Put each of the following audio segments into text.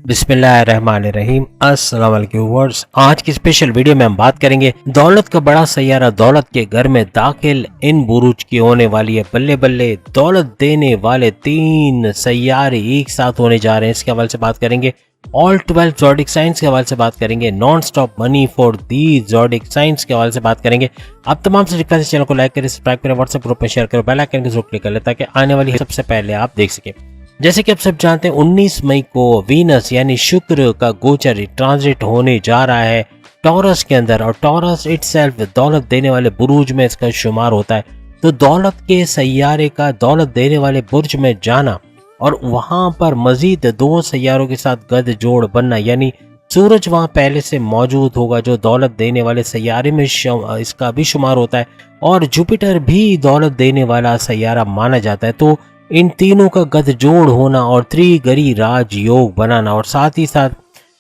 बिस्मिल्लाहिर्रहमानिर्रहीम। अस्सलाम वालेकुम व्यूअर्स। आज की स्पेशल वीडियो में हम बात करेंगे दौलत का बड़ा सैयारा दौलत के घर में दाखिल इन बुरूज की होने वाली है। बल्ले बल्ले दौलत देने वाले 3 सैयारे एक साथ होने जा रहे हैं। इसके हवाले से बात करेंगे। ऑल 12 ज़ोडिक साइंस के हवाले से बात करेंगे। Non stop money for the zodiac science के हवाले से बात करेंगे। आप तमाम से रिक्वेस्ट है चैनल को लाइक करें, सब्सक्राइब करें, व्हाट्सएप ग्रुप में शेयर करें, बेल आइकन को जरूर क्लिक कर लें ताकि आने वाली सबसे पहले आप देख सकें। जैसे कि आप सब जानते हैं 19 मई को वीनस यानी शुक्र का गोचर ट्रांजिट होने जा रहा है टॉरस के अंदर, और टॉरस इटसेल्फ दौलत देने वाले बुरूज में इसका शुमार होता है। तो दौलत के सैयारे का दौलत देने वाले बुर्ज में जाना और वहां पर मजीद 2 सैयारों के साथ गद जोड़ बनना, यानी सूरज वहां पहले से मौजूद होगा जो दौलत देने वाले सैयारे में इसका भी शुमार होता है, और जुपिटर भी दौलत देने वाला सैयारा माना जाता है। तो इन तीनों का गठजोड़ होना और त्रिगरी राजयोग बनाना, और साथ ही साथ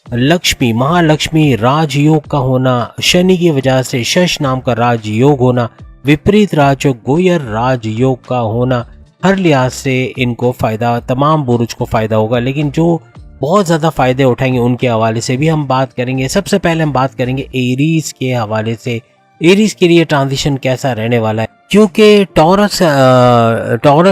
लक्ष्मी महालक्ष्मी राजयोग का होना, शनि की वजह से शश नाम का राजयोग होना, विपरीत राजयोग गोयर राजयोग का होना, हर लिहाज से इनको फायदा, तमाम बुरुज को फायदा होगा। लेकिन जो बहुत ज़्यादा फायदे उठाएंगे उनके हवाले से भी हम बात करेंगे। सबसे पहले हम बात करेंगे एरीज के हवाले से। एरीज के लिए ट्रांजिशन कैसा रहने वाला है, क्योंकि टॉरस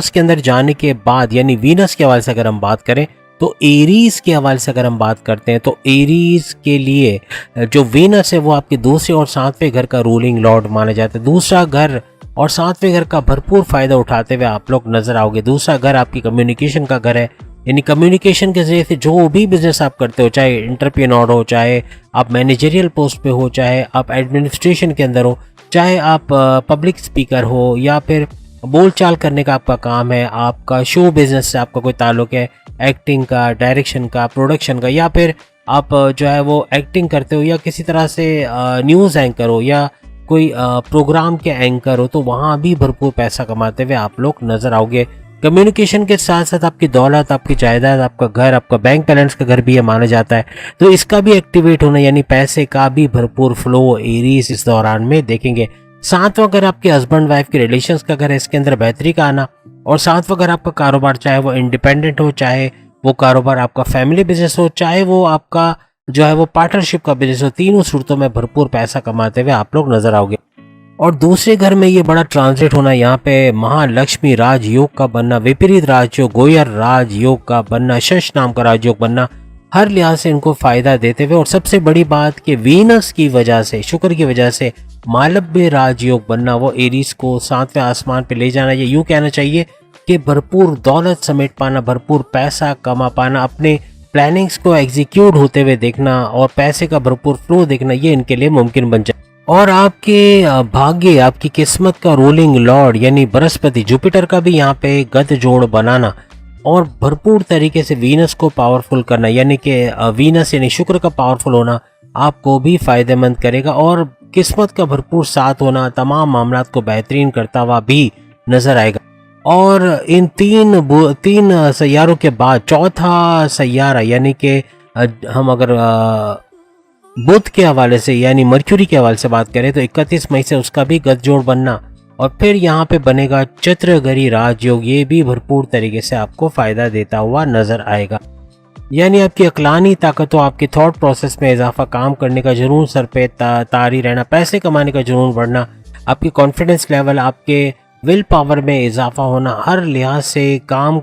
के अंदर जाने के बाद, यानी वीनस के हवाले से अगर हम बात करें तो एरीज के हवाले से अगर हम बात करते हैं तो एरीज के लिए जो वीनस है वो आपके दूसरे और 7वें घर का रूलिंग लॉर्ड माना जाता है। दूसरा घर और 7वें घर का भरपूर फायदा उठाते हुए आप लोग नजर आओगे। दूसरा घर आपकी कम्युनिकेशन का घर है, यानी कम्युनिकेशन के जरिए से जो भी बिजनेस आप करते हो, चाहे एंटरप्रेन्योर हो, चाहे आप मैनेजरियल पोस्ट पे हो, चाहे आप एडमिनिस्ट्रेशन के अंदर हो, चाहे आप पब्लिक स्पीकर हो, या फिर बोलचाल करने का आपका काम है, आपका शो बिजनेस से आपका कोई ताल्लुक है, एक्टिंग का, डायरेक्शन का, प्रोडक्शन का, या फिर आप जो है वो एक्टिंग करते हो, या किसी तरह से न्यूज़ एंकर हो, या कोई प्रोग्राम के एंकर हो, तो वहाँ भी भरपूर पैसा कमाते हुए आप लोग नजर आओगे। कम्युनिकेशन के साथ साथ आपकी दौलत, आपकी जायदाद, आपका घर, आपका बैंक बैलेंस का घर भी ये माना जाता है, तो इसका भी एक्टिवेट होना, यानी पैसे का भी भरपूर फ्लो एरीज इस दौरान में देखेंगे। 7वां घर आपके हस्बैंड वाइफ के रिलेशंस का घर है, इसके अंदर बेहतरी का आना, और 7वां घर आपका कारोबार, चाहे वो इंडिपेंडेंट हो, चाहे वो कारोबार आपका फैमिली बिजनेस हो, चाहे वो आपका जो है वो पार्टनरशिप का बिजनेस हो, तीनों सूरतों में भरपूर पैसा कमाते हुए आप लोग नजर आओगे। और दूसरे घर में ये बड़ा ट्रांजिट होना, यहाँ पे महालक्ष्मी राजयोग का बनना, विपरीत राजयोग गोयर राजयोग का बनना, शश नाम का राजयोग बनना, हर लिहाज से इनको फायदा देते हुए, और सबसे बड़ी बात कि वीनस की वजह से, शुक्र की वजह से मालव्य राजयोग बनना, वो एरीज को 7वें आसमान पे ले जाना। ये यूं कहना चाहिए कि भरपूर दौलत समेट पाना, भरपूर पैसा कमा पाना, अपने प्लानिंग्स को एग्जीक्यूट होते हुए देखना और पैसे का भरपूर फ्लो देखना, ये इनके लिए मुमकिन बन जाए। और आपके भाग्य, आपकी किस्मत का रूलिंग लॉर्ड यानी बृहस्पति जुपिटर का भी यहाँ पे गद जोड़ बनाना और भरपूर तरीके से वीनस को पावरफुल करना, यानी कि वीनस यानी शुक्र का पावरफुल होना आपको भी फायदेमंद करेगा, और किस्मत का भरपूर साथ होना तमाम मामलात को बेहतरीन करता हुआ भी नजर आएगा। और इन तीन सैयारों के बाद चौथा सैयारा, यानी कि हम अगर बुध के हवाले से यानी मर्क्यूरी के हवाले से बात करें तो 31 मई से उसका भी गठजोड़ बनना, और फिर यहाँ पे बनेगा चत्रगरी राजयोग, ये भी भरपूर तरीके से आपको फायदा देता हुआ नजर आएगा। यानी आपकी अकलानी ताकतों, आपके थॉट प्रोसेस में इजाफा, काम करने का जुनून सर पे तारी रहना, पैसे कमाने का जुनून बढ़ना, आपकी कॉन्फिडेंस लेवल, आपके विल पावर में इजाफा होना, हर लिहाज से काम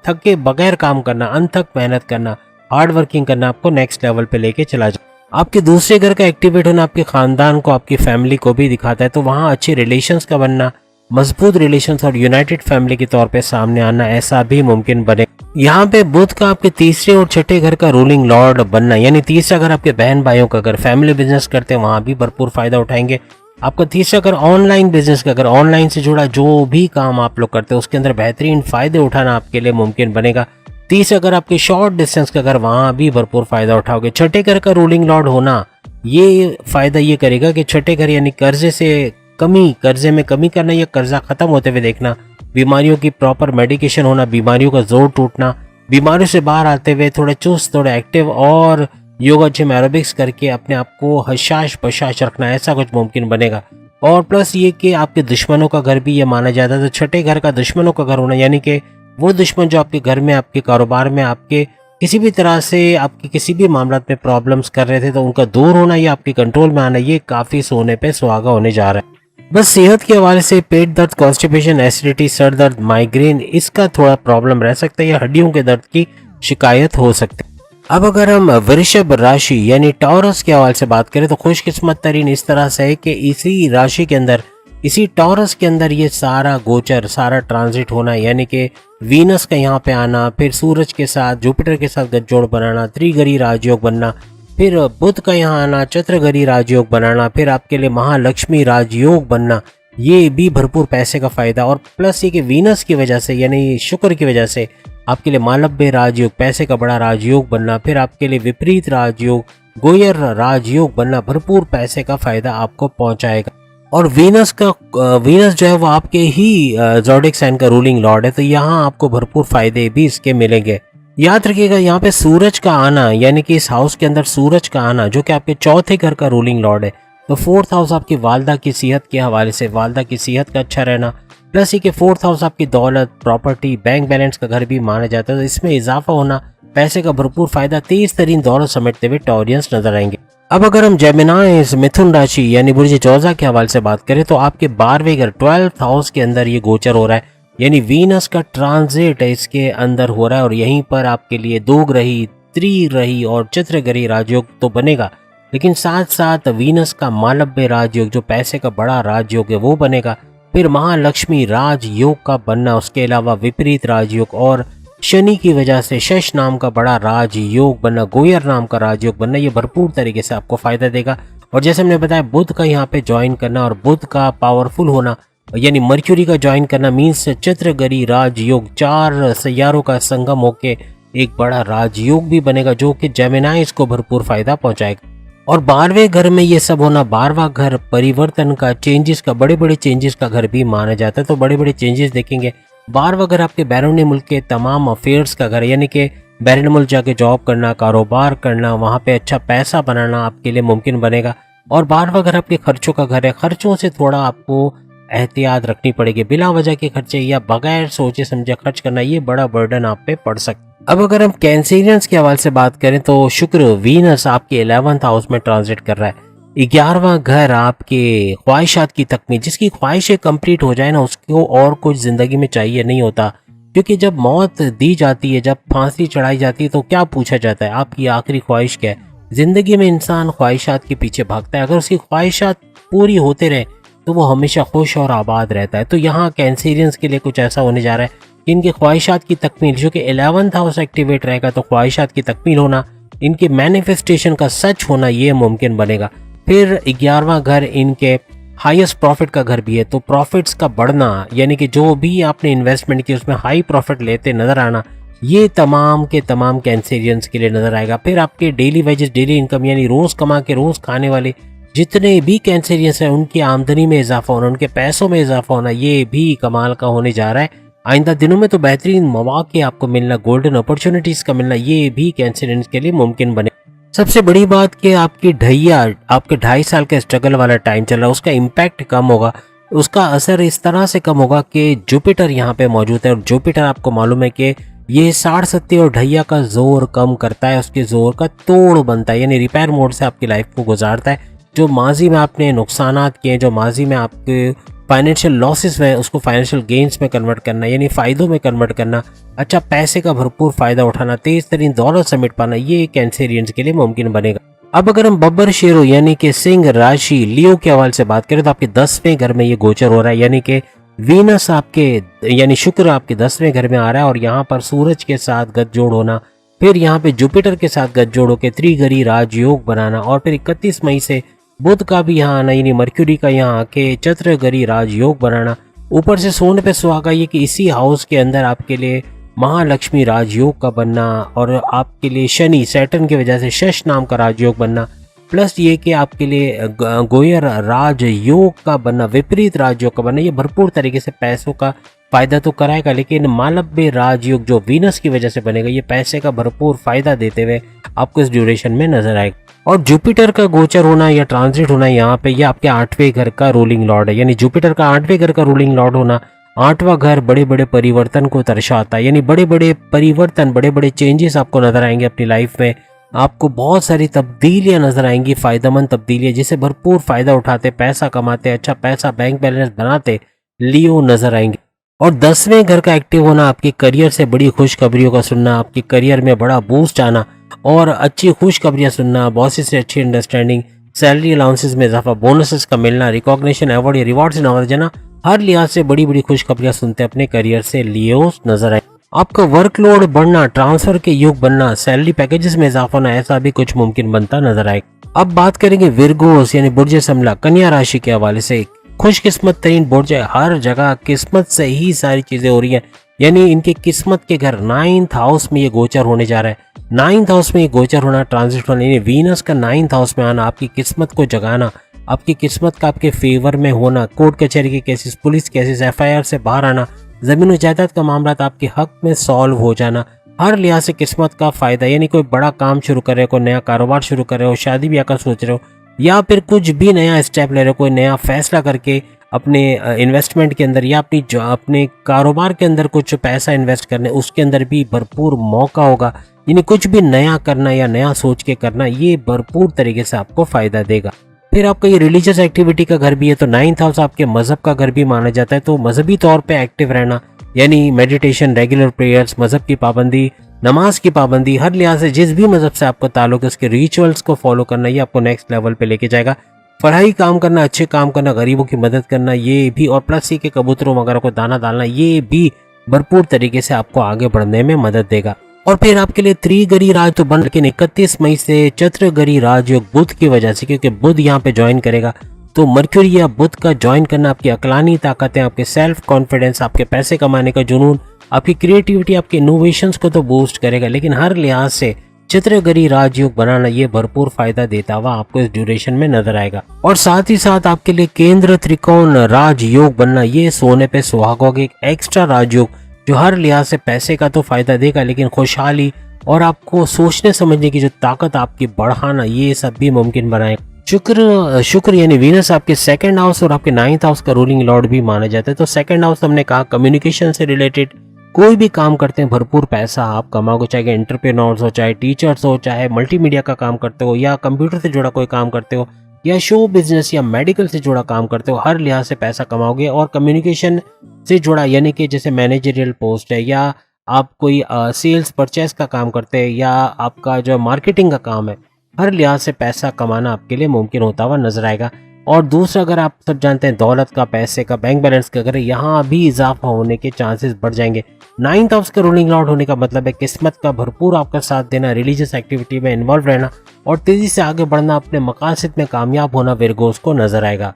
थके बगैर काम करना, अनथक मेहनत करना, हार्ड वर्किंग करना आपको नेक्स्ट लेवल पे लेके चला जाए। आपके दूसरे घर का एक्टिवेट होना आपके खानदान को, आपकी फैमिली को भी दिखाता है, तो वहाँ अच्छे रिलेशंस का बनना, मजबूत रिलेशंस और यूनाइटेड फैमिली के तौर पे सामने आना, ऐसा भी मुमकिन बने। यहाँ पे बुध का आपके तीसरे और छठे घर का रूलिंग लॉर्ड बनना, यानी तीसरा घर आपके बहन भाइयों का घर, फैमिली बिजनेस करते हैं वहाँ भी भरपूर फायदा उठाएंगे। आपका तीसरा घर ऑनलाइन बिजनेस का घर, ऑनलाइन से जुड़ा जो भी काम आप लोग करते हैं उसके अंदर बेहतरीन फायदे उठाना आपके लिए मुमकिन बनेगा। तीसरा घर आपके शॉर्ट डिस्टेंस का घर, वहाँ भी भरपूर फायदा उठाओगे। छठे घर का रूलिंग लॉर्ड होना ये फायदा ये करेगा कि छठे घर यानी कर्जे में कमी करना या कर्जा खत्म होते हुए देखना, बीमारियों की प्रॉपर मेडिकेशन होना, बीमारियों का जोर टूटना, बीमारियों से बाहर आते हुए थोड़े चुस्त, थोड़े एक्टिव और योगा जिम एरोबिक्स करके अपने आप को हशाश बशाश रखना, ऐसा कुछ मुमकिन बनेगा। और प्लस ये कि आपके दुश्मनों का घर भी ये माना जाता है, तो छठे घर का दुश्मनों का घर होना, यानी कि वो दुश्मन जो आपके घर में, आपके कारोबार में, आपके किसी भी तरह से आपकी किसी भी मामला में प्रॉब्लम्स कर रहे थे तो उनका दूर होना या आपके कंट्रोल में आना ये काफ़ी सोने पे सुहागा होने जा रहा है। बस सेहत के हवाले से पेट दर्द, कॉन्स्टिपेशन, एसिडिटी, सर दर्द, माइग्रेन इसका थोड़ा प्रॉब्लम रह सकता है या हड्डियों के दर्द की शिकायत हो सकती है। अब अगर हम वृषभ राशि यानी टॉरस के हवाले से बात करें तो खुशकिस्मत तरीन इस तरह से है कि इसी राशि के अंदर, इसी टॉरस के अंदर ये सारा गोचर, सारा ट्रांजिट होना, यानी कि वीनस का यहाँ पे आना, फिर सूरज के साथ जुपिटर के साथ गठजोड़ बनाना, त्रिगरी राजयोग बनना, फिर बुध का यहाँ आना, चतुर्गरी राजयोग बनाना, फिर आपके लिए महालक्ष्मी राजयोग बनना, ये भी भरपूर पैसे का फायदा। और प्लस ये कि वीनस की वजह से यानी शुक्र की वजह से आपके लिए मालव्य राजयोग, पैसे का बड़ा राजयोग बनना, फिर आपके लिए विपरीत राजयोग, गोयर राजयोग बनना भरपूर पैसे का फायदा आपको पहुंचाएगा। और वीनस जो है वो आपके ही ज़ोडिएक साइन का रूलिंग लॉर्ड है, तो यहाँ आपको भरपूर फायदे भी इसके मिलेंगे। याद रखिएगा यहाँ पे सूरज का आना, यानी कि इस हाउस के अंदर सूरज का आना जो कि आपके चौथे घर का रूलिंग लॉर्ड है, तो फोर्थ हाउस आपकी वालदा की सेहत के हवाले से, वालदा की सेहत का अच्छा रहना, प्लस ये कि फोर्थ हाउस आपकी दौलत, प्रॉपर्टी, बैंक बैलेंस का घर भी माना जाता है, तो इसमें इजाफा होना, पैसे का भरपूर फायदा, तेज तरीन दौलत समेटते हुए टॉरियंस नजर आएंगे। अब अगर हम जेमिनाई मिथुन राशि यानी बुर्ज चौजा के हवाले से बात करें तो आपके 12वें घर 12th हाउस के अंदर ये गोचर हो रहा है, यानी वीनस का ट्रांजिट इसके अंदर हो रहा है, और यहीं पर आपके लिए दो ग्रही, त्रिग्रही और चतुर्ग्रही राजयोग तो बनेगा, लेकिन साथ साथ वीनस का मालव्य राजयोग जो पैसे का बड़ा राजयोग है वो बनेगा, फिर महालक्ष्मी राजयोग का बनना, उसके अलावा विपरीत राजयोग और शनि की वजह से शश नाम का बड़ा राजयोग बनना, गोयर नाम का राजयोग बनना, ये भरपूर तरीके से आपको फायदा देगा। और जैसे हमने बताया बुध का यहाँ पे ज्वाइन करना और बुध का पावरफुल होना यानी मर्क्यूरी का ज्वाइन करना मीन्स चतुर्ग्रही राजयोग, 4 सैयारों का संगम होके एक बड़ा राजयोग भी बनेगा जो कि जेमिनाइज को भरपूर फायदा पहुंचाएगा। और 12वें घर में ये सब होना, 12वां घर परिवर्तन का, चेंजेस का, बड़े बड़े चेंजेस का घर भी माना जाता है, तो बड़े बड़े चेंजेस देखेंगे। 12वां घर आपके बैरून मुल्क के तमाम अफेयर्स का घर है, यानी कि बैरून मुल्क जाके जॉब करना, कारोबार करना, वहाँ पे अच्छा पैसा बनाना आपके लिए मुमकिन बनेगा। और 12वां घर आपके खर्चों का घर है, खर्चों से थोड़ा आपको एहतियात रखनी पड़ेगी, बिला वजह के खर्चे या बगैर सोचे समझे खर्च करना ये बड़ा बर्डन आप पे पड़ सकता है। अब अगर हम कैंसेरियंस के हवाले से बात करें तो शुक्र वीनस आपके 11th हाउस में ट्रांजिट कर रहा है। 11वां घर आपके ख्वाहिशात की तकमील, जिसकी ख्वाहिशें कंप्लीट हो जाए ना उसको और कुछ जिंदगी में चाहिए नहीं होता, क्योंकि जब मौत दी जाती है, जब फांसी चढ़ाई जाती है तो क्या पूछा जाता है आपकी आखिरी ख्वाहिश क्या है। जिंदगी में इंसान ख्वाहिशात के पीछे भागता है, अगर उसकी ख्वाहिशात पूरी होते रहे तो वो हमेशा खुश और आबाद रहता है। तो यहाँ कैंसेरियंस के लिए कुछ ऐसा होने जा रहा है कि इनके ख्वाहिशात की तकमील, जो कि 11th हाउस एक्टिवेट रहेगा तो ख्वाहिशात की तकमील होना, इनके मैनिफेस्टेशन का सच होना ये मुमकिन बनेगा। फिर 11वां घर इनके हाईएस्ट प्रॉफिट का घर भी है, तो प्रॉफिट्स का बढ़ना यानी कि जो भी आपने इन्वेस्टमेंट की उसमें हाई प्रॉफिट लेते नजर आना, ये तमाम के तमाम कैंसेरियंस के लिए नजर आएगा। फिर आपके डेली वेजेस, डेली इनकम यानी रोज कमा के रोज खाने वाले जितने भी कैंसेरियंस हैं उनकी आमदनी में इजाफा होना, उनके पैसों में इजाफा होना, ये भी कमाल का होने जा रहा है। आइंदा दिनों में तो बेहतरीन मौके आपको मिलना, गोल्डन अपॉर्चुनिटीज का मिलना, ये भी कैंसेरियंस के लिए मुमकिन बने। सबसे बड़ी बात कि आपकी ढैया, आपके 2.5 साल का स्ट्रगल वाला टाइम चल रहा है, उसका इम्पैक्ट कम होगा, उसका असर इस तरह से कम होगा कि जुपिटर यहाँ पे मौजूद है, और जुपिटर आपको मालूम है कि ये 60, 70 और ढैया का जोर कम करता है, उसके जोर का तोड़ बनता है, यानी रिपेयर मोड से आपकी लाइफ को गुजारता है। जो माजी में आपने नुकसानात किए, जो माजी में आपके फाइनेंशियल लॉसेस में, उसको फाइनेंशियल गेन्स में कन्वर्ट करना, यानी फ़ायदों में कन्वर्ट करना, अच्छा पैसे का भरपूर फ़ायदा उठाना, तेज़ तरीन दौलत समेट पाना, ये कैंसेरियंस के लिए मुमकिन बनेगा। अब अगर हम बब्बर शेरो यानी कि सिंह राशि लियो के हवाले से बात करें तो आपके 10वें घर में ये गोचर हो रहा है, यानी कि वीनस आपके यानी शुक्र आपके 10वें घर में आ रहा है, और यहाँ पर सूरज के साथ गठजोड़ होना, फिर यहाँ पे जुपिटर के साथ गठजोड़ होकर त्रिग्रही राजयोग बनाना, और फिर 31 मई से बुध का भी यहाँ आना, यानी मर्क्यूरी का यहाँ आके चतुर्ग्रही राजयोग बनाना। ऊपर से सोने पे सुहागा ये कि इसी हाउस के अंदर आपके लिए महालक्ष्मी राजयोग का बनना, और आपके लिए शनि सैटर्न की वजह से शश नाम का राजयोग बनना, प्लस ये कि आपके लिए गोयर राजयोग का बनना, विपरीत राजयोग का बनना, ये भरपूर तरीके से पैसों का फायदा तो कराएगा, लेकिन मालव्य राजयोग जो वीनस की वजह से बनेगा ये पैसे का भरपूर फायदा देते हुए आपको इस ड्यूरेशन में नजर आएगा। और जुपिटर का गोचर होना या ट्रांजिट होना यहाँ पे, ये आपके 8वें घर का रूलिंग लॉर्ड है, यानी जुपिटर का 8वें घर का रूलिंग लॉर्ड होना आठवां घर बड़े बड़े परिवर्तन को दर्शाता है, यानी बड़े बड़े परिवर्तन, बड़े बड़े चेंजेस आपको नजर आएंगे अपनी लाइफ में। आपको बहुत सारी तब्दीलियां नजर आएंगी, फायदेमंद तब्दीलियां जिसे भरपूर फायदा उठाते, पैसा कमाते, अच्छा पैसा बैंक बैलेंस बनाते लियो नजर आएंगे। और 10वें घर का एक्टिव होना आपके करियर से बड़ी खुशखबरियों का सुनना, आपके करियर में बड़ा बूस्ट आना और अच्छी खुशखबरियां सुनना, बॉसेस से अच्छी अंडरस्टैंडिंग, सैलरी अलाउंसेस में इजाफा, बोनसेस का मिलना, रिकॉग्निशन, अवार्ड या रिवॉर्ड से नवाजना, हर लिहाज से बड़ी बड़ी खुशखबरियां सुनते अपने करियर से लियो नजर आए। आपका वर्कलोड बढ़ना, ट्रांसफर के युग बनना, सैलरी पैकेजेस में इजाफा होना, ऐसा भी कुछ मुमकिन बनता नजर आए। अब बात करेंगे विरगोस यानी बुर्ज समला कन्या राशि के हवाले से। खुशकिस्मत तरीन बुर्ज है, हर जगह किस्मत से ही सारी चीजें हो रही हैं, यानी इनके किस्मत के घर 9th हाउस में ये गोचर होने जा रहा है। 9th हाउस में ये गोचर होना, ट्रांजिट होना, यानी वीनस का 9th हाउस में आना, आपकी किस्मत को जगाना, आपकी किस्मत का आपके फेवर में होना, कोर्ट कचहरी के केसेस, पुलिस केसेस, FIR से बाहर आना, जमीन और जायदाद का मामला आपके हक में सॉल्व हो जाना, हर लिहाज से किस्मत का फायदा, यानी कोई बड़ा काम शुरू कर रहे हो, कोई नया कारोबार शुरू कर रहे हो, शादी ब्याह का सोच रहे हो, या फिर कुछ भी नया स्टेप ले रहे हो, कोई नया फैसला करके अपने इन्वेस्टमेंट के अंदर या अपने कारोबार के अंदर कुछ पैसा इन्वेस्ट करने, उसके अंदर भी भरपूर मौका होगा। यानी कुछ भी नया करना या नया सोच के करना, ये भरपूर तरीके से आपको फायदा देगा। फिर आपका ये रिलीजियस एक्टिविटी का घर भी है, तो 9th हाउस आपके मजहब का घर भी माना जाता है, तो मजहबी तौर पे एक्टिव रहना, यानी मेडिटेशन, रेगुलर प्रेयर्स, मजहब की पाबंदी, नमाज की पाबंदी, हर लिहाज से जिस भी मजहब से आपको ताल्लुक है उसके रिचुअल्स को फॉलो करना, ये आपको नेक्स्ट लेवल पे लेके जाएगा। पढ़ाई काम करना, अच्छे काम करना, गरीबों की मदद करना, ये भी, और प्लस सी के कबूतरों वगैरह को दाना डालना, ये भी भरपूर तरीके से आपको आगे बढ़ने में मदद देगा। और फिर आपके लिए त्रिगरी राज तो बन, लेकिन 31 मई से चतुर्गरी राजयोग बुध की वजह से, क्योंकि बुध यहाँ पे ज्वाइन करेगा, तो मर्क्यूरी या बुध का ज्वाइन करना आपकी अकलानी ताकतें, आपके सेल्फ कॉन्फिडेंस, आपके पैसे कमाने का जुनून, आपकी क्रिएटिविटी, आपके इनोवेशंस को तो बूस्ट करेगा, लेकिन हर लिहाज से चतुर्गरी राजयोग बनाना ये भरपूर फायदा देता हुआ आपको इस ड्यूरेशन में नजर आएगा। और साथ ही साथ आपके लिए केंद्र त्रिकोण राजयोग बनना, ये सोने पे सुहागों के एक एक्स्ट्रा राजयोग जो हर लिहाज से पैसे का तो फायदा देगा, लेकिन खुशहाली और आपको सोचने समझने की जो ताकत आपकी बढ़ाना, ये सब भी मुमकिन बनाए। शुक्र यानी वीनस आपके 2nd हाउस और आपके 9th हाउस का रूलिंग लॉर्ड भी माना जाता है। तो 2nd हाउस हमने कहा कम्युनिकेशन से रिलेटेड कोई भी काम करते हैं भरपूर पैसा आप कमाओगे, चाहे एंटरप्रेन्योर्स हो, चाहे टीचर्स हो, चाहे मल्टीमीडिया का काम करते हो, या कंप्यूटर से जुड़ा कोई काम करते हो, या शो बिजनेस या मेडिकल से जुड़ा काम करते हो, हर लिहाज से पैसा कमाओगे। और कम्युनिकेशन से जुड़ा, यानी कि जैसे मैनेजरियल पोस्ट है, या आप कोई सेल्स परचेस का काम करते हैं, या आपका जो मार्केटिंग का काम है, हर लिहाज से पैसा कमाना आपके लिए मुमकिन होता हुआ नजर आएगा। और दूसरा, अगर आप सब जानते हैं दौलत का, पैसे का, बैंक बैलेंस का, अगर यहाँ भी इजाफा होने के चांसेस बढ़ जाएंगे। 9th हाउस का रूलिंग लॉर्ड होने का मतलब है किस्मत का भरपूर आपका साथ देना, रिलीजियस एक्टिविटी में इन्वॉल्व रहना और तेजी से आगे बढ़ना, अपने मकासद में कामयाब होना विरगोस को नजर आएगा।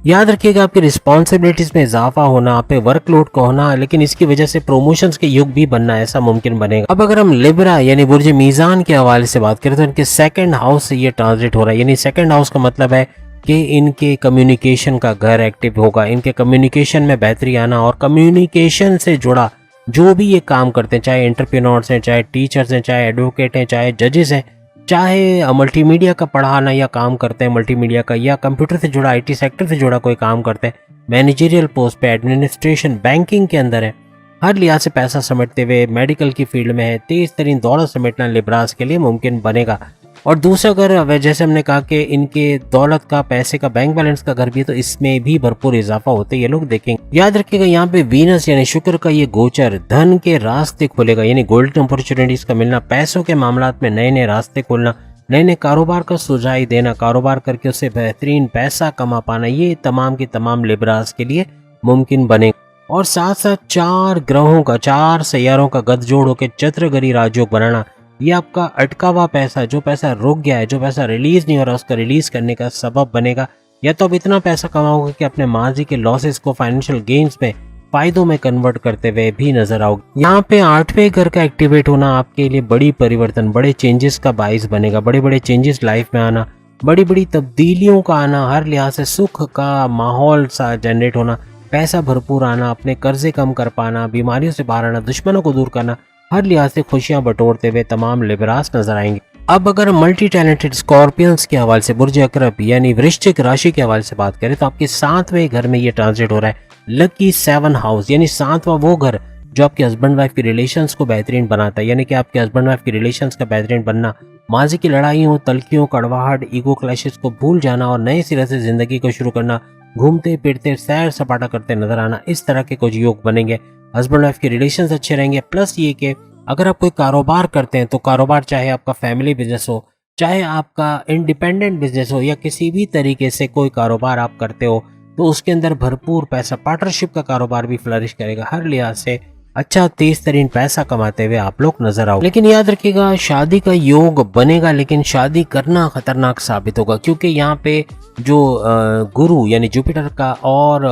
याद रखिएगा आपकी रिस्पॉन्सिबिलिटीज में इजाफा होना, आप पे वर्कलोड का होना, लेकिन इसकी वजह से प्रमोशंस के युग भी बनना, ऐसा मुमकिन बनेगा। अब अगर हम लिब्रा यानी बुर्ज मीजान के हवाले से बात करें तो इनके 2nd हाउस से ये ट्रांजिट हो रहा है, यानी 2nd हाउस का मतलब है कि इनके कम्युनिकेशन का घर एक्टिव होगा, इनके कम्युनिकेशन में बेहतरी आना, और कम्युनिकेशन से जुड़ा जो भी ये काम करते हैं, चाहे एंटरप्रेन्योर्स हैं, चाहे टीचर्स हैं, चाहे एडवोकेट हैं, चाहे जजेस हैं, चाहे मल्टीमीडिया का पढ़ाना या काम करते हैं मल्टीमीडिया का, या कंप्यूटर से जुड़ा, IT सेक्टर से जुड़ा कोई काम करते हैं, मैनेजरियल पोस्ट पे, एडमिनिस्ट्रेशन, बैंकिंग के अंदर है, हर लिहाज से पैसा समेटते हुए मेडिकल की फील्ड में है, तेज तरीन दौलत समेटना लिब्रास के लिए मुमकिन बनेगा। और दूसरा अगर जैसे हमने कहा कि इनके दौलत का, पैसे का, बैंक बैलेंस का घर भी है, तो इसमें भी भरपूर इजाफा होते ये लोग देखेंगे। याद रखिएगा यहाँ पे वीनस यानी शुक्र का ये गोचर धन के रास्ते खोलेगा, यानी गोल्डन अपॉर्चुनिटीज का मिलना, पैसों के मामलात में नए नए रास्ते खोलना, नए नए कारोबार का सुझाव देना, कारोबार करके उससे बेहतरीन पैसा कमा पाना, ये तमाम की तमाम लिब्रास के लिए मुमकिन बनेगा। और साथ साथ 4 ग्रहों का, 4 सैयारों का गठजोड़ होकर चतुर्गरी राजयोग बनाना, ये आपका अटका हुआ पैसा, जो पैसा रुक गया है, जो पैसा रिलीज नहीं हो रहा, उसका रिलीज करने का सबब बनेगा। या तो आप इतना पैसा कमाओगे कि अपने माजी के लॉसेस को फाइनेंशियल गेन्स में, फायदों में कन्वर्ट करते हुए भी नजर आओगे। यहाँ पे 8वें घर का एक्टिवेट होना आपके लिए बड़ी परिवर्तन, बड़े चेंजेस का बाइस बनेगा, बड़े बड़े चेंजेस लाइफ में आना, बड़ी बड़ी तब्दीलियों का आना, हर लिहाज से सुख का माहौल सा जनरेट होना, पैसा भरपूर आना, अपने कर्जे कम कर पाना, बीमारियों से बाहर आना, दुश्मनों को दूर करना, हर लिहाज से खुशियां बटोरते हुए तमाम लिब्रास नजर आएंगे। अब अगर मल्टी टैलेंटेड स्कॉर्पियंस के हवाले से, बुर्ज अकरब यानी वृश्चिक राशि के हवाले से बात करें तो आपके 7वें घर में ये ट्रांजिट हो रहा है। लकी 7 हाउस यानी 7वां वो घर जो आपके हस्बैंड वाइफ के रिलेशंस को बेहतरीन बनाता है, यानी कि आपके हस्बैंड वाइफ के रिलेशंस का बेहतरीन बनना, माजी की लड़ाइयों, तल्खियों, कड़वाहट, ईगो क्लैशेस को भूल जाना और नए सिरे से जिंदगी को शुरू करना, घूमते फिरते सैर सपाटा करते नजर आना, इस तरह के कुछ योग बनेंगे। हस्बैंड वाइफ के रिलेशंस अच्छे रहेंगे। प्लस ये कि अगर आप कोई कारोबार करते हैं तो कारोबार चाहे आपका फैमिली बिजनेस हो, चाहे आपका इंडिपेंडेंट बिजनेस हो या किसी भी तरीके से कोई कारोबार आप करते हो, तो उसके अंदर भरपूर पैसा, पार्टनरशिप का कारोबार भी फ्लरिश करेगा। हर लिहाज से अच्छा तेज तरीन पैसा कमाते हुए आप लोग नजर आओ। लेकिन याद रखिएगा शादी का योग बनेगा, लेकिन शादी करना खतरनाक साबित होगा, क्योंकि यहाँ पे जो गुरु यानी जुपिटर का और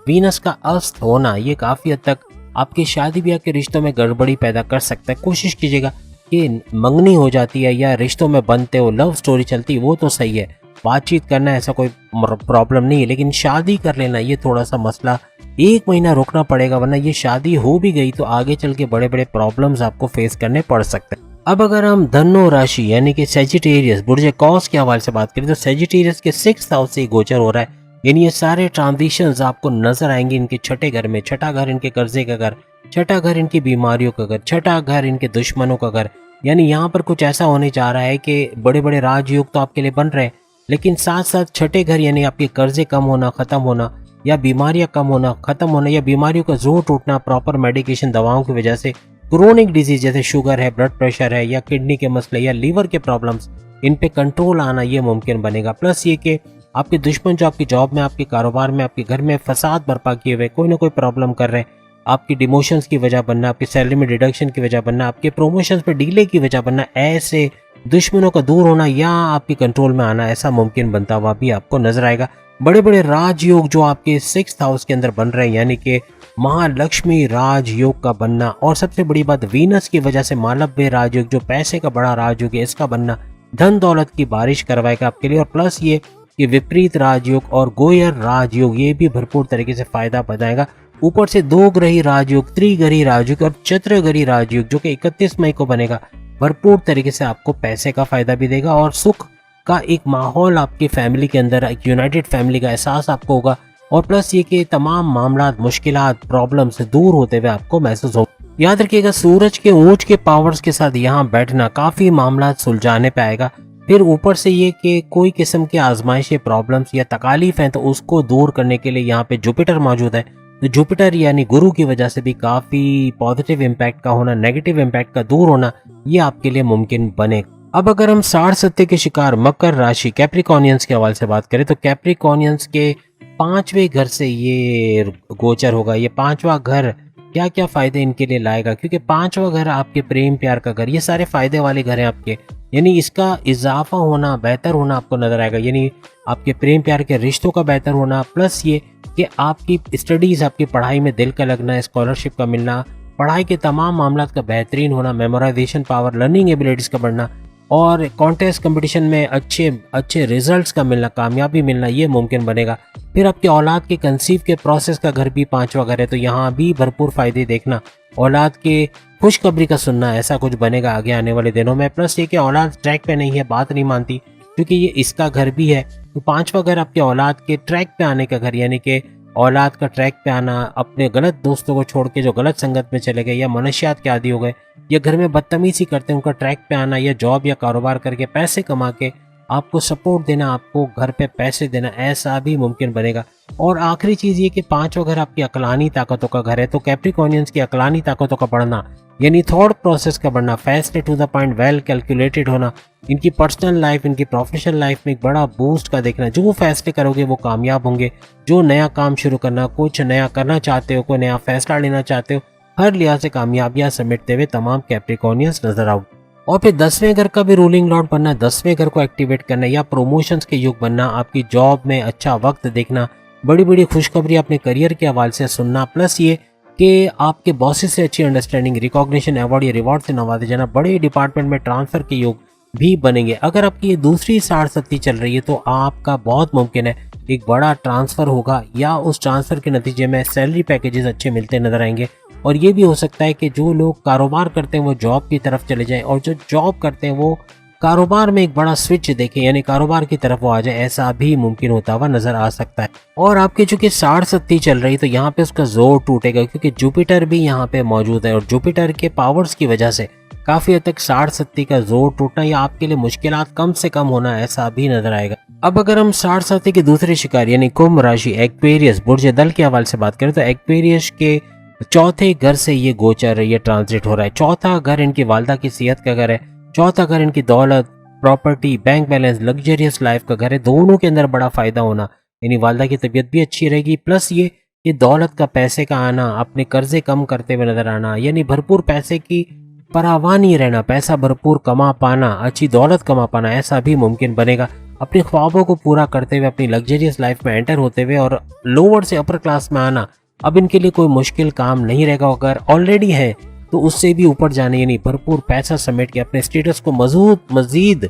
वीनस का अस्त होना ये काफी हद तक आपके शादी ब्याह के रिश्तों में गड़बड़ी पैदा कर सकता है। कोशिश कीजिएगा कि मंगनी हो जाती है या रिश्तों में बनते हो, लव स्टोरी चलती है, वो तो सही है, बातचीत करना ऐसा कोई प्रॉब्लम नहीं है, लेकिन शादी कर लेना ये थोड़ा सा मसला 1 महीना रुकना पड़ेगा, वरना ये शादी हो भी गई तो आगे चल के बड़े बड़े प्रॉब्लम्स आपको फेस करने पड़ सकते हैं। अब अगर हम धनु राशि यानी कि सेजिटेरियस बुर्ज कौस के हवाले से बात करें तो सेजिटेरियस के 6th हाउस से गोचर हो रहा है, यानी ये सारे ट्रांजिशंस आपको नजर आएंगे इनके छठे घर में। छठा घर इनके कर्जे का घर, छठा घर इनकी बीमारियों का घर, छठा घर इनके दुश्मनों का घर, यानी यहाँ पर कुछ ऐसा होने जा रहा है कि बड़े बड़े राजयोग तो आपके लिए बन रहे हैं, लेकिन साथ साथ छठे घर यानी आपके कर्जे कम होना, खत्म होना, या बीमारियां कम होना, खत्म होना, या बीमारियों का जोर टूटना प्रॉपर मेडिकेशन दवाओं की वजह से, क्रोनिक डिजीज जैसे शुगर है, ब्लड प्रेशर है, या किडनी के मसले या लीवर के प्रॉब्लम्स, इन पे कंट्रोल आना ये मुमकिन बनेगा। प्लस ये कि आपके दुश्मन जो आपकी जॉब में, आपके कारोबार में, आपके घर में फसाद बर्पा किए हुए कोई ना कोई प्रॉब्लम कर रहे हैं, आपकी डिमोशंस की वजह बनना, आपकी सैलरी में डिडक्शन की वजह बनना, आपके प्रमोशंस पे डिले की वजह बनना, ऐसे दुश्मनों का दूर होना या आपके कंट्रोल में आना ऐसा मुमकिन बनता हुआ भी आपको नजर आएगा। बड़े बड़े राजयोग जो आपके 6th हाउस के अंदर बन रहे हैं, यानी कि महालक्ष्मी राजयोग का बनना, और सबसे बड़ी बात वीनस की वजह से मालव्य राजयोग जो पैसे का बड़ा राजयोग है इसका बनना, धन दौलत की बारिश करवाएगा आपके लिए। और प्लस ये कि विपरीत राजयोग और गोयर राजयोग ये भी भरपूर तरीके से फायदा बताएगा। ऊपर से 2 ग्रही राजयोग, त्रिग्रही राजयोग और चतुर्ग्रही राजयोग जो कि 31 मई को बनेगा, भरपूर तरीके से आपको पैसे का फायदा भी देगा और सुख का एक माहौल आपकी फैमिली के अंदर, एक यूनाइटेड फैमिली का एहसास आपको होगा। और प्लस ये कि तमाम मामला, मुश्किलात, प्रॉब्लम से दूर होते हुए आपको महसूस हो। याद रखिएगा सूरज के ऊंच के पावर्स के साथ यहाँ बैठना काफी मामला सुलझाने पे आएगा। फिर ऊपर से ये कि कोई किस्म के आजमाइशें, प्रॉब्लम्स या तकालीफ हैं तो उसको दूर करने के लिए यहाँ पे जुपिटर मौजूद है, तो जुपिटर यानी गुरु की वजह से भी काफी पॉजिटिव इम्पैक्ट का होना, नेगेटिव इम्पैक्ट का दूर होना ये आपके लिए मुमकिन बने। अब अगर हम 60 सत्य के शिकार मकर राशि कैप्रिकॉनियंस के हवाले से बात करें तो कैप्रिकॉनियंस के 5वें घर से ये गोचर होगा। ये 5वां घर क्या क्या फायदे इनके लिए लाएगा, क्योंकि 5वां घर आपके प्रेम प्यार का घर, ये सारे फायदे वाले घर हैं आपके, यानी इसका इजाफा होना, बेहतर होना आपको नजर आएगा, यानी आपके प्रेम प्यार के रिश्तों का बेहतर होना। प्लस ये कि आपकी स्टडीज, आपकी पढ़ाई में दिल का लगना, स्कॉलरशिप का मिलना, पढ़ाई के तमाम मामला का बेहतरीन होना, मेमोराइजेशन पावर, लर्निंग एबिलिटीज का बढ़ना और कॉन्टेस्ट कंपटीशन में अच्छे रिजल्ट्स का मिलना, कामयाबी मिलना ये मुमकिन बनेगा। फिर आपके औलाद के कंसीव के प्रोसेस का घर भी 5वां घर है, तो यहाँ भी भरपूर फायदे देखना, औलाद के खुशखबरी का सुनना, ऐसा कुछ बनेगा आगे आने वाले दिनों में। प्लस ये कि औलाद ट्रैक पे नहीं है, बात नहीं मानती, क्योंकि ये इसका घर भी है, तो 5वां घर आपके औलाद के ट्रैक पे आने का घर, यानी कि औलाद का ट्रैक पे आना, अपने गलत दोस्तों को छोड़ के जो गलत संगत में चले गए या मनशियात के आदी हो गए या घर में बदतमीजी करते हैं उनका ट्रैक पे आना, या जॉब या कारोबार करके पैसे कमा के आपको सपोर्ट देना, आपको घर पे पैसे देना, ऐसा भी मुमकिन बनेगा। और आखिरी चीज ये कि 5वां घर आपकी अकलानी ताकतों का घर है, तो कैप्रिकॉनियंस की अकलानी ताकतों का बढ़ना, यानी थॉट प्रोसेस का बढ़ना, फैसले to the point, well calculated होना, इनकी पर्सनल लाइफ, इनकी प्रोफेशनल लाइफ में एक बड़ा बूस्ट का देखना। जो फैसले करोगे वो कामयाब होंगे। जो नया काम शुरू करना, कुछ नया करना चाहते हो, कोई नया फैसला लेना चाहते हो, हर लिहाज से कामयाबियां समेटते हुए तमाम कैप्रिकॉनियंस नजर आओ। और फिर 10वें घर का भी रूलिंग लॉर्ड बनना, 10वें घर को एक्टिवेट करना या प्रोमोशंस के युग बनना, आपकी जॉब में अच्छा वक्त देखना, बड़ी बड़ी खुशखबरी अपने करियर के हवाले से सुनना। प्लस ये कि आपके बॉसेस से अच्छी अंडरस्टैंडिंग, रिकॉग्निशन, अवार्ड या रिवॉर्ड से नवाजे जाना, बड़े डिपार्टमेंट में ट्रांसफर के योग भी बनेंगे। अगर आपकी ये दूसरी 60 चल रही है तो आपका बहुत मुमकिन है एक बड़ा ट्रांसफर होगा, या उस ट्रांसफर के नतीजे में सैलरी पैकेजेस अच्छे मिलते नजर आएंगे। और ये भी हो सकता है कि जो लोग कारोबार करते हैं वो जॉब की तरफ चले जाएं, और जो जॉब करते हैं वो कारोबार में एक बड़ा स्विच देखें, यानी कारोबार की तरफ वो आ जाए, ऐसा भी मुमकिन होता हुआ नजर आ सकता है। और आपकी चूंकि 60-70 चल रही, तो यहाँ पे उसका जोर टूटेगा, क्योंकि जुपिटर भी यहाँ पे मौजूद है और जुपिटर के पावर्स की वजह से काफी हद तक 60-70 का जोर टूटना या आपके लिए मुश्किलात कम से कम होना ऐसा भी नजर आएगा। अब अगर हम 60-70 के दूसरे शिकार यानी कुंभ राशि एक्वेरियस बुर्ज दल के हवाले से बात करें, तो एक्वेरियस के चौथे घर से ये गोचर, ये ट्रांजिट हो रहा है। चौथा घर इनकी वालदा की सेहत का घर है, चौथा घर इनकी दौलत, property, bank balance, luxurious life का घर है। दोनों के अंदर बड़ा फायदा होना, यानी वालदा की तबीयत भी अच्छी रहेगी, प्लस ये दौलत का, पैसे का आना, अपने कर्जे कम करते हुए नजर आना, यानी भरपूर पैसे की परावाह नहीं रहना, पैसा भरपूर कमा पाना, अच्छी दौलत कमा पाना, ऐसा भी मुमकिन बनेगा। अपने ख्वाबों को पूरा करते हुए अपनी लग्जरियस लाइफ में एंटर होते हुए और लोअर से अपर क्लास में आना अब इनके लिए कोई मुश्किल काम नहीं रहेगा। अगर ऑलरेडी है तो उससे भी ऊपर जाने, यानी भरपूर पैसा समेट के अपने स्टेटस को मजीद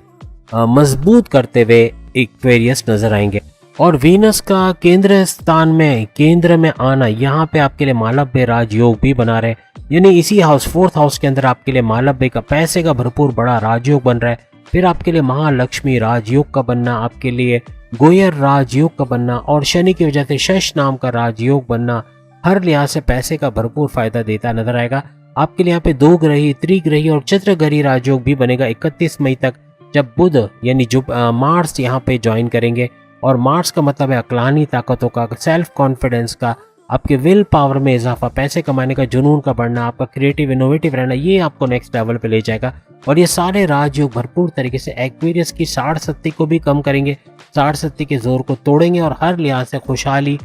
मजबूत करते हुए एक्वेरियस नजर आएंगे। और वीनस का केंद्र में आना यहाँ पे आपके लिए मालव्य राजयोग भी बना रहे, यानी इसी हाउस 4th हाउस के अंदर आपके लिए मालव्य का, पैसे का भरपूर बड़ा राजयोग बन रहा है। फिर आपके लिए महालक्ष्मी राजयोग का बनना, आपके लिए गोयर राजयोग का बनना और शनि की वजह से शश नाम का राजयोग बनना हर लिहाज से पैसे का भरपूर फायदा देता नजर आएगा। आपके लिए यहाँ पे 2 ग्रही, त्रिग्रही और चतुर्ग्रही राजयोग भी बनेगा 31 मई तक, जब बुध यानी जो मार्स यहाँ पे ज्वाइन करेंगे। और मार्स का मतलब है अक्लानी ताकतों का, सेल्फ कॉन्फिडेंस का, आपके विल पावर में इजाफा, पैसे कमाने का जुनून का बढ़ना, आपका क्रिएटिव इनोवेटिव रहना, ये आपको नेक्स्ट लेवल पे ले जाएगा। और ये सारे राजयोग भरपूर तरीके से एक्वेरियस की 60-70 को भी कम करेंगे, 60-70 के जोर को तोड़ेंगे और हर लिहाज से खुशहाली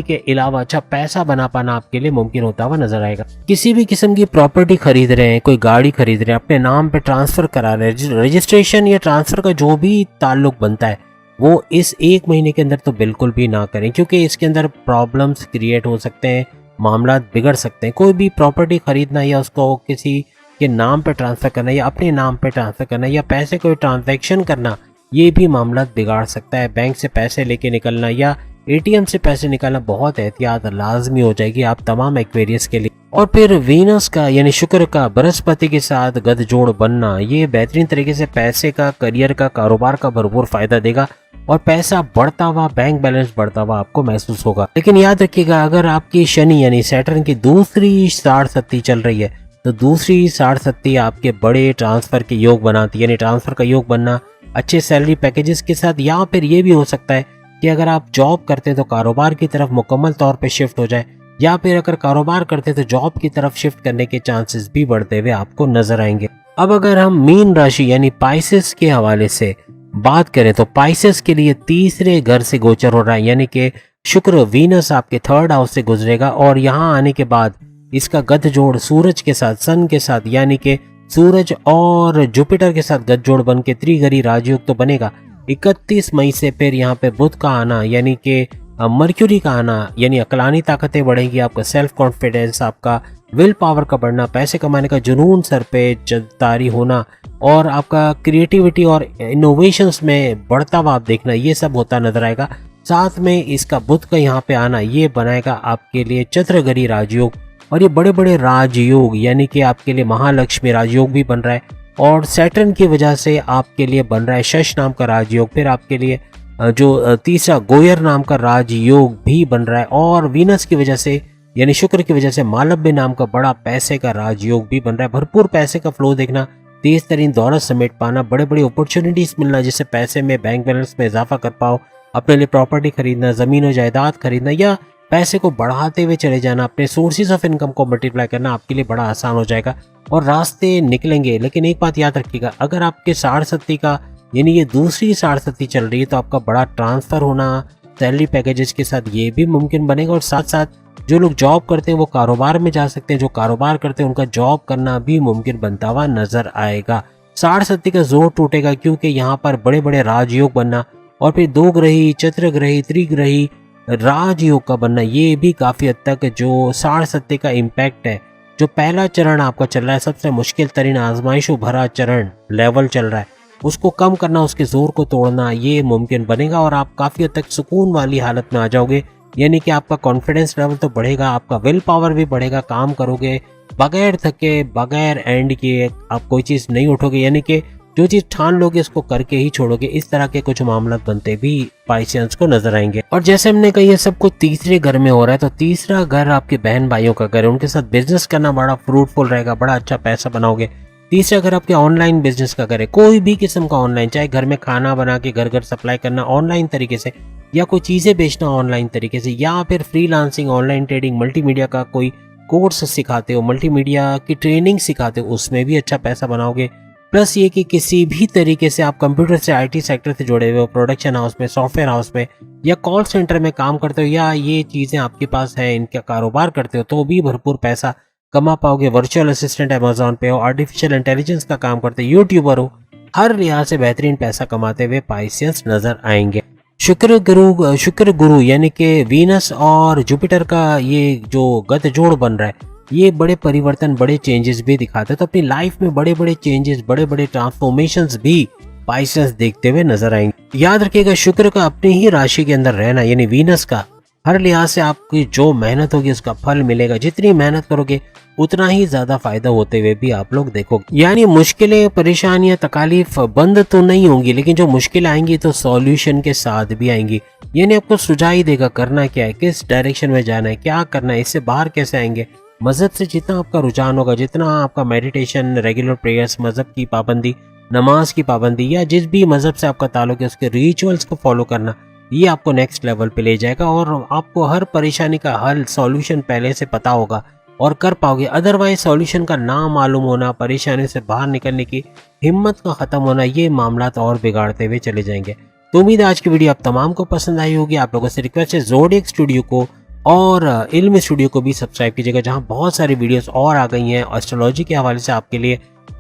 के अलावा अच्छा पैसा बना पाना आपके लिए मुमकिन होता हुआ नजर आएगा। किसी भी किस्म की प्रॉपर्टी खरीद रहे हैं, कोई गाड़ी खरीद रहे हैं, अपने नाम पे ट्रांसफर करा रहे हैं, रजिस्ट्रेशन या ट्रांसफर का जो भी ताल्लुक बनता है वो इस 1 महीने के अंदर तो बिल्कुल भी ना करें, क्योंकि इसके अंदर प्रॉब्लम्स क्रिएट हो सकते हैं, मामला बिगड़ सकते हैं। कोई भी प्रॉपर्टी खरीदना या उसको किसी के नाम पे ट्रांसफर करना या अपने नाम पे ट्रांसफर करना या पैसे कोई ट्रांजैक्शन करना, ये भी मामला बिगाड़ सकता है। बैंक से पैसे लेके निकलना या एटीएम से पैसे निकालना बहुत एहतियात लाजमी हो जाएगी आप तमाम एक्वेरियस के लिए। और फिर वीनस का यानी शुक्र का बृहस्पति के साथ गठजोड़ बनना, ये बेहतरीन तरीके से पैसे का, करियर का, कारोबार का भरपूर फायदा देगा और पैसा बढ़ता हुआ, बैंक बैलेंस बढ़ता हुआ आपको महसूस होगा। लेकिन याद रखिएगा, अगर आपकी शनि यानी सैटर्न की दूसरी 60-70 चल रही है, तो दूसरी 60-70 आपके बड़े ट्रांसफर के योग बनाती है, यानी ट्रांसफर का योग बनना अच्छे सैलरी पैकेजेस के साथ। या फिर ये भी हो सकता है कि अगर आप जॉब करते हैं तो कारोबार की तरफ मुकम्मल तौर पे शिफ्ट हो जाए, या फिर अगर कारोबार करते हैं तो जॉब की तरफ शिफ्ट करने के चांसेस भी बढ़ते हुए आपको नजर आएंगे। अब अगर हम मीन राशि यानी पाइसेस के हवाले से बात करें, तो पाइसेस के लिए तीसरे घर से गोचर हो रहा है, यानी कि शुक्र वीनस आपके 3rd हाउस से गुजरेगा और यहाँ आने के बाद इसका गठजोड़ सूरज के साथ, सन के साथ, यानी कि सूरज और जुपिटर के साथ गठजोड़ बन के त्रिग्रही राजयोग तो बनेगा 31 मई से। फिर यहाँ पे बुध का आना यानी कि मर्क्यूरी का आना, यानी अकलानी ताकतें बढ़ेंगी, आपका सेल्फ कॉन्फिडेंस, आपका विल पावर का बढ़ना, पैसे कमाने का जुनून सर पे जतारी होना और आपका क्रिएटिविटी और इनोवेशंस में बढ़ता हुआ आप देखना, ये सब होता नजर आएगा। साथ में इसका बुध का यहाँ पे आना, ये बनाएगा आपके लिए चतुर्ग्रही राजयोग और ये बड़े बड़े राजयोग, यानी कि आपके लिए महालक्ष्मी राजयोग भी बन रहा है और सैटर्न की वजह से आपके लिए बन रहा है शश नाम का राजयोग। फिर आपके लिए जो तीसरा गोयर नाम का राजयोग भी बन रहा है और वीनस की वजह से यानी शुक्र की वजह से मालव्य नाम का बड़ा पैसे का राजयोग भी बन रहा है। भरपूर पैसे का फ्लो देखना, तेज तरीन दौलत समेट पाना, बड़े बड़े अपॉर्चुनिटीज मिलना जिससे पैसे में, बैंक बैलेंस में इजाफा कर पाओ, अपने लिए प्रॉपर्टी खरीदना, जमीन और जायदाद खरीदना या पैसे को बढ़ाते हुए चले जाना, अपने सोर्सेज ऑफ इनकम को मल्टीप्लाई करना आपके लिए बड़ा आसान हो जाएगा और रास्ते निकलेंगे। लेकिन एक बात याद रखिएगा, अगर आपके 60-70 का यानी ये दूसरी 60-70 चल रही है तो आपका बड़ा ट्रांसफर होना सैलरी पैकेजेस के साथ ये भी मुमकिन बनेगा और साथ साथ जो लोग जॉब करते हैं वो कारोबार में जा सकते हैं, जो कारोबार करते हैं उनका जॉब करना भी मुमकिन बनता हुआ नजर आएगा। 60-70 का जोर टूटेगा क्योंकि यहाँ पर बड़े बड़े राजयोग बनना और फिर 2 ग्रही, चतुर्ग्रही, त्रिग्रही राजयोग का बनना, ये भी काफी हद तक जो 60-70 का इम्पैक्ट है, जो पहला चरण आपका चल रहा है, सबसे मुश्किल तरीन आजमाइशों भरा चरण लेवल चल रहा है, उसको कम करना, उसके जोर को तोड़ना ये मुमकिन बनेगा और आप काफी हद तक सुकून वाली हालत में आ जाओगे। यानी कि आपका कॉन्फिडेंस लेवल तो बढ़ेगा, आपका विल पावर भी बढ़ेगा, काम करोगे, बगैर थके, बगैर एंड किए आप कोई चीज़ नहीं उठोगे, यानी कि जो चीज़ ठान लोगे उसको करके ही छोड़ोगे। इस तरह के कुछ मामला बनते भी पाइसेंस को नजर आएंगे। और जैसे हमने कहा ये सब कुछ तीसरे घर में हो रहा है, तो तीसरा घर आपके बहन भाइयों का घर है, उनके साथ बिजनेस करना बड़ा फ्रूटफुल रहेगा, बड़ा अच्छा पैसा बनाओगे। तीसरा घर आपके ऑनलाइन बिजनेस का घर है, कोई भी किस्म का ऑनलाइन, चाहे घर में खाना बना के घर घर सप्लाई करना ऑनलाइन तरीके से, या कोई चीज़ें बेचना ऑनलाइन तरीके से, या फिर फ्रीलांसिंग, ऑनलाइन ट्रेडिंग, मल्टीमीडिया का कोई कोर्स सिखाते हो, मल्टीमीडिया की ट्रेनिंग सिखाते हो, उसमें भी अच्छा पैसा बनाओगे। प्लस ये कि किसी भी तरीके से आप कंप्यूटर से, आईटी सेक्टर से जुड़े हुए हो, प्रोडक्शन हाउस में, सॉफ्टवेयर हाउस में, या कॉल सेंटर में काम करते हो, या ये चीज़ें आपके पास हैं, इनका कारोबार करते हो, तो भी भरपूर पैसा कमा पाओगे। वर्चुअल असिस्टेंट अमेजोन पे हो, आर्टिफिशियल इंटेलिजेंस का काम करते हो, यूट्यूबर हो, हर लिहाज से बेहतरीन पैसा कमाते हुए पाइसेंस नजर आएंगे। शुक्र गुरु यानी कि वीनस और जुपिटर का ये जो गठजोड़ बन रहा है, ये बड़े परिवर्तन, बड़े चेंजेस भी दिखाते हैं। तो अपनी लाइफ में बड़े बड़े चेंजेस, बड़े बड़े ट्रांसफॉर्मेशंस भी पाइसेंस देखते हुए नजर आएंगे। याद रखिएगा, शुक्र का अपनी ही राशि के अंदर रहना, यानी वीनस का, हर लिहाज से आपकी जो मेहनत होगी उसका फल मिलेगा। जितनी मेहनत करोगे उतना ही ज्यादा फायदा होते हुए भी आप लोग देखोगे। यानी मुश्किलें, परेशानियां, तकालीफ बंद तो नहीं होंगी, लेकिन जो मुश्किलें आएंगी तो सॉल्यूशन के साथ भी आएंगी। यानी आपको सुझाव ही देगा करना क्या है, किस डायरेक्शन में जाना है, क्या करना है, इससे बाहर कैसे आएंगे। मजहब से जितना आपका रुझान होगा, जितना आपका मेडिटेशन, रेगुलर प्रेयर्स, मजहब की पाबंदी, नमाज की पाबंदी, या जिस भी मजहब से आपका ताल्लुक है उसके रिचुअल्स को फॉलो करना, ये आपको नेक्स्ट लेवल पे ले जाएगा। और आपको हर परेशानी का हल, सॉल्यूशन पहले से पता होगा और कर पाओगे। अदरवाइज सॉल्यूशन का ना मालूम होना, परेशानी से बाहर निकलने की हिम्मत का खत्म होना, ये मामला तो और बिगाड़ते हुए चले जाएंगे। तो उम्मीद है आज की वीडियो आप तमाम को पसंद आई होगी। आप लोगों से रिक्वेस्ट है, ज़ोडिएक स्टूडियो को और इल्म स्टूडियो को भी सब्सक्राइब कीजिएगा, जहां बहुत सारी वीडियोस और आ गई हैं एस्ट्रोलॉजी के हवाले से आपके लिए।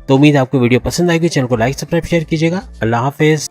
तो उम्मीद है आपको वीडियो पसंद आएगी। चैनल को लाइक, सब्सक्राइब, शेयर कीजिएगा। अल्लाह हाफिज।